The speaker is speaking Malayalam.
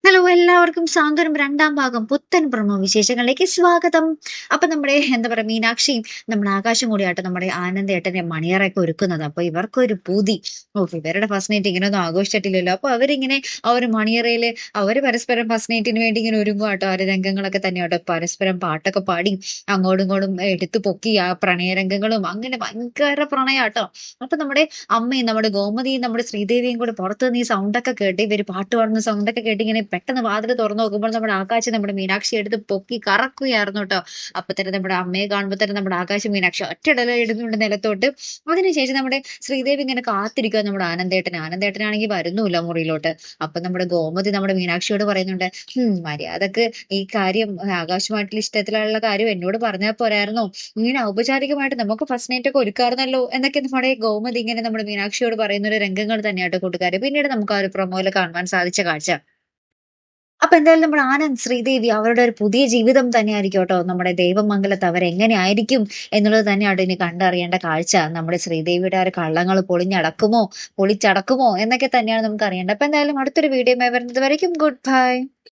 ഹലോ എല്ലാവർക്കും സാന്ത്വനം രണ്ടാം ഭാഗം പുത്തൻ പ്രൊമോ വിശേഷങ്ങളിലേക്ക് സ്വാഗതം. അപ്പൊ നമ്മുടെ എന്താ പറയാ മീനാക്ഷിയും നമ്മുടെ ആകാശം കൂടിയാട്ടോ നമ്മുടെ ആനന്ദേട്ടന്റെ മണിയറയൊക്കെ ഒരുക്കുന്നത്. അപ്പൊ ഇവർക്കൊരു പൂതി. ഇവരുടെ ഫസ്റ്റ് നൈറ്റ് ഇങ്ങനെയൊന്നും ആഘോഷിച്ചിട്ടില്ലല്ലോ. അപ്പൊ അവരിങ്ങനെ ആ ഒരു മണിയറയില് അവര് പരസ്പരം ഫസ്റ്റ് നൈറ്റിന് വേണ്ടി ഇങ്ങനെ ഒരുങ്ങുവാട്ടോ. ആ ഒരു രംഗങ്ങളൊക്കെ തന്നെയാട്ടോ. പരസ്പരം പാട്ടൊക്കെ പാടി അങ്ങോട്ടും ഇങ്ങോട്ടും എടുത്തു പൊക്കി ആ പ്രണയരംഗങ്ങളും അങ്ങനെ ഭയങ്കര പ്രണയാട്ടോ. അപ്പൊ നമ്മുടെ അമ്മയും നമ്മുടെ ഗോമതിയും നമ്മുടെ ശ്രീദേവിയും കൂടെ പുറത്ത് നിന്ന് ഈ സൗണ്ടൊക്കെ കേട്ട് ഇവര് പാട്ട് പാടുന്ന സൗണ്ടൊക്കെ കേട്ട് ഇങ്ങനെ പെട്ടെന്ന് വാതിൽ തുറന്നു നോക്കുമ്പോൾ നമ്മുടെ ആകാശം നമ്മുടെ മീനാക്ഷി എടുത്ത് പൊക്കി കറക്കുകയായിരുന്നു കേട്ടോ. അപ്പൊ തന്നെ നമ്മുടെ അമ്മയെ കാണുമ്പോൾ തന്നെ നമ്മുടെ ആകാശം മീനാക്ഷി ഒറ്റയിടല ഇടുന്നുണ്ട് നിലത്തോട്ട്. അതിനുശേഷം നമ്മുടെ ശ്രീദേവി ഇങ്ങനെ കാത്തിരിക്കുക നമ്മുടെ ആനന്ദേട്ടനാണെങ്കിൽ വരുന്നുമില്ല മുറിയിലോട്ട്. അപ്പൊ നമ്മുടെ ഗോമതി നമ്മുടെ മീനാക്ഷിയോട് പറയുന്നുണ്ട്, മര്യാദക്ക് ഈ കാര്യം ആകാശമായിട്ടുള്ള ഇഷ്ടത്തിലുള്ള കാര്യം എന്നോട് പറഞ്ഞാൽ പോരായിരുന്നോ, ഇങ്ങനെ ഔപചാരികമായിട്ട് നമുക്ക് ഫസ്റ്റ് നൈറ്റ് ഒക്കെ ഒരുക്കാറുന്നല്ലോ എന്നൊക്കെ നമ്മുടെ ഗോമതി ഇങ്ങനെ നമ്മുടെ മീനാക്ഷിയോട് പറയുന്ന ഒരു രംഗങ്ങൾ തന്നെയാട്ടോ കൂട്ടുകാരെ. പിന്നീട് നമുക്ക് ആ ഒരു പ്രൊമോയിൽ കാണുവാൻ സാധിച്ച കാഴ്ച. അപ്പൊ എന്തായാലും നമ്മുടെ ആനന്ദ്, ശ്രീദേവി അവരുടെ ഒരു പുതിയ ജീവിതം തന്നെയായിരിക്കും കേട്ടോ നമ്മുടെ ദേവമംഗലത്ത് അവരെങ്ങനെയായിരിക്കും എന്നുള്ളത് തന്നെയാണ് ഇനി കണ്ടറിയേണ്ട കാഴ്ച. നമ്മുടെ ശ്രീദേവിയുടെ ആ ഒരു കള്ളങ്ങൾ പൊളിച്ചടക്കുമോ എന്നൊക്കെ തന്നെയാണ് നമുക്ക് അറിയേണ്ടത്. അപ്പൊ എന്തായാലും അടുത്തൊരു വീഡിയോയുമായി വരുന്നത് വരയ്ക്കും ഗുഡ് ബൈ.